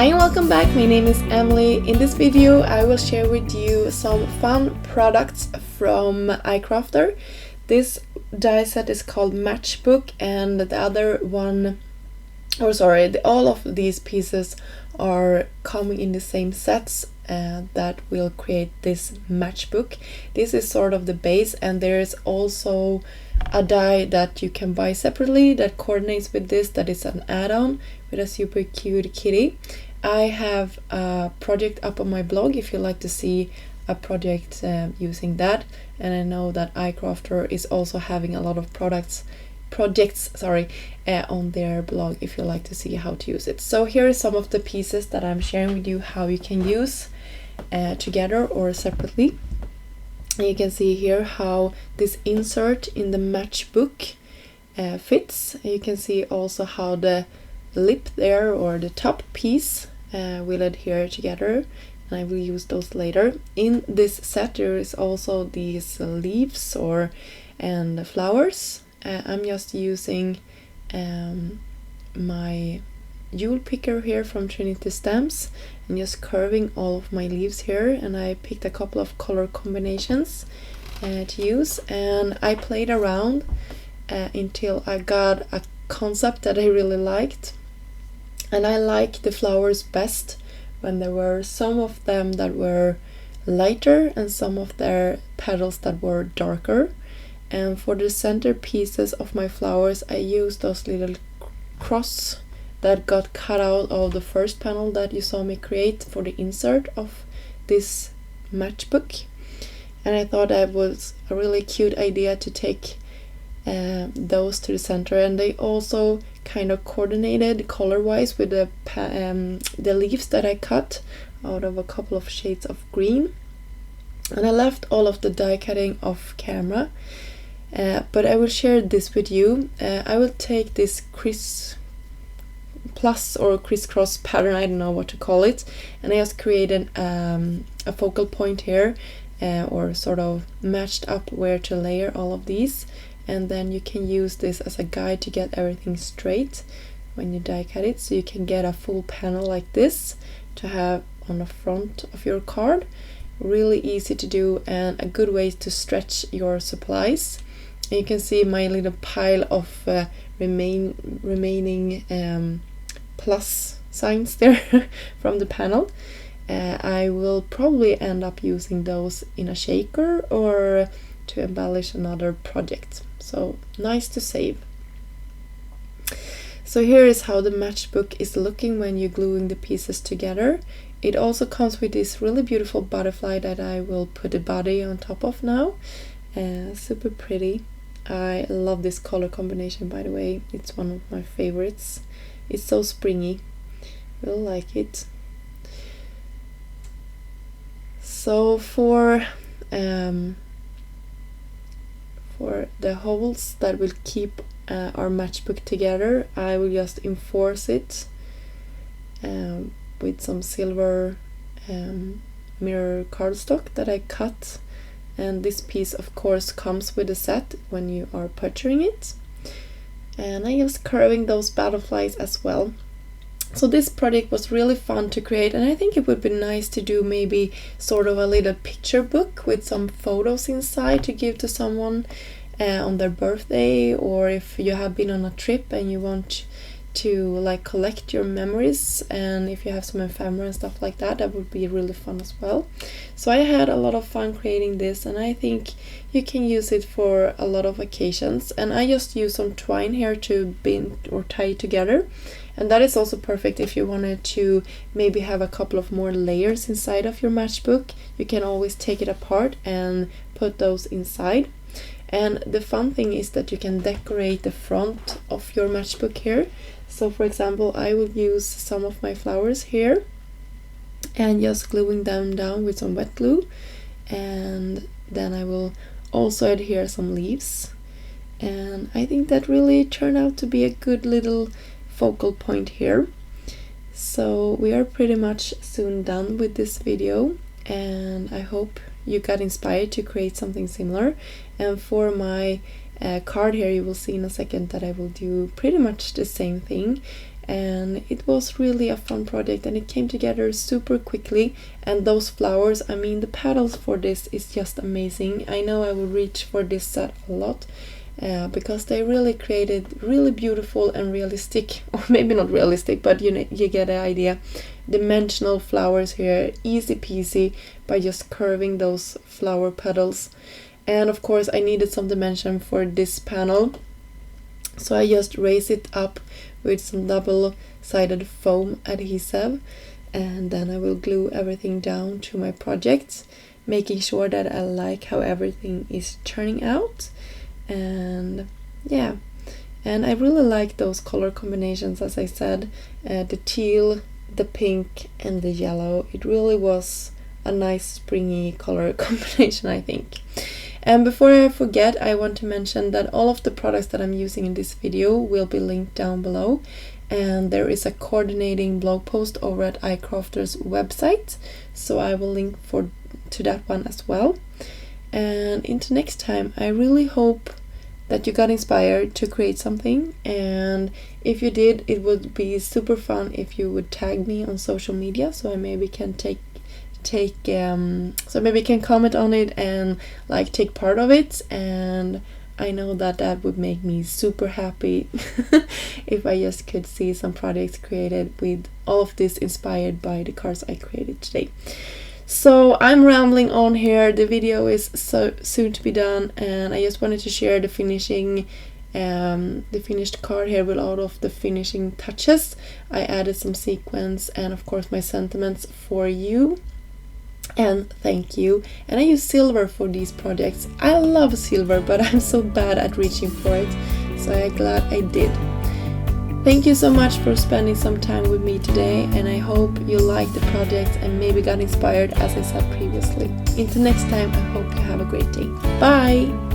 Hi and welcome back, my name is Emily. In this video I will share with you some fun products from I-Crafter. This die set is called Matchbook, and the other one, all of these pieces are coming in the same sets that will create this matchbook. This is sort of the base, and there is also a die that you can buy separately that coordinates with this, that is an add-on with a super cute kitty. I have a project up on my blog if you like to see a project using that, and I know that I-Crafter is also having a lot of projects on their blog if you like to see how to use it. So here are some of the pieces that I'm sharing with you how you can use together or separately. And you can see here how this insert in the matchbook fits. You can see also how the lip there, or the top piece, will adhere together, and I will use those later. In this set there is also these leaves and flowers. I'm just using my jewel picker here from Trinity Stamps and just curving all of my leaves here, and I picked a couple of color combinations to use, and I played around until I got a concept that I really liked. And I like the flowers best when there were some of them that were lighter and some of their petals that were darker. And for the center pieces of my flowers I used those little cross that got cut out of the first panel that you saw me create for the insert of this matchbook. And I thought that was a really cute idea to take those to the center, and they also kind of coordinated color-wise with the leaves that I cut out of a couple of shades of green. And I left all of the die cutting off camera, but I will share this with you. I will take this crisscross pattern, I don't know what to call it, and I just created a focal point here, or sort of matched up where to layer all of these. And then you can use this as a guide to get everything straight when you die cut it, so you can get a full panel like this to have on the front of your card. Really easy to do and a good way to stretch your supplies. And you can see my little pile of remaining plus signs there from the panel. I will probably end up using those in a shaker or to embellish another project. So nice to save. So here is how the matchbook is looking when you're gluing the pieces together. It also comes with this really beautiful butterfly that I will put the body on top of now. Super pretty. I love this color combination, by the way. It's one of my favorites. It's so springy. Really like it. So for the holes that will keep our matchbook together, I will just enforce it with some silver mirror cardstock that I cut. And this piece of course comes with a set when you are purchasing it. And I was curving those butterflies as well. So this project was really fun to create, and I think it would be nice to do maybe sort of a little picture book with some photos inside to give to someone on their birthday, or if you have been on a trip and you want to like collect your memories, and if you have some ephemera and stuff like that, that would be really fun as well. So I had a lot of fun creating this, and I think you can use it for a lot of occasions. And I just use some twine here to bind or tie together. And that is also perfect if you wanted to maybe have a couple of more layers inside of your matchbook. You can always take it apart and put those inside. And the fun thing is that you can decorate the front of your matchbook here. So for example, I will use some of my flowers here and just gluing them down with some wet glue. And then I will also adhere some leaves. And I think that really turned out to be a good little focal point here. So we are pretty much soon done with this video, and I hope you got inspired to create something similar. And for my card here, you will see in a second that I will do pretty much the same thing. and it was really a fun project, and it came together super quickly. And those flowers, I mean, the petals for this is just amazing. I know I will reach for this set a lot because they really created really beautiful and realistic, or maybe not realistic, but you know, you get the idea, dimensional flowers here, easy peasy, by just curving those flower petals. And of course I needed some dimension for this panel, so I just raise it up with some double-sided foam adhesive, and then I will glue everything down to my project, making sure that I like how everything is turning out. And yeah, and I really like those color combinations, as I said, the teal, the pink and the yellow. It really was a nice springy color combination, I think. And before I forget, I want to mention that all of the products that I'm using in this video will be linked down below, and there is a coordinating blog post over at I-Crafter's website, so I will link to that one as well. And until next time, I really hope that you got inspired to create something, and if you did, it would be super fun if you would tag me on social media, so I maybe can comment on it and like take part of it. And I know that would make me super happy if I just could see some projects created with all of this inspired by the cards I created today. So I'm rambling on here. The video is so soon to be done, and I just wanted to share the finished card here with all of the finishing touches. I added some sequins and of course my sentiments for you. And thank you. And I use silver for these projects. I love silver, but I'm so bad at reaching for it, so I'm glad I did. Thank you so much for spending some time with me today, and I hope you liked the project and maybe got inspired, as I said previously. Until next time, I hope you have a great day. Bye!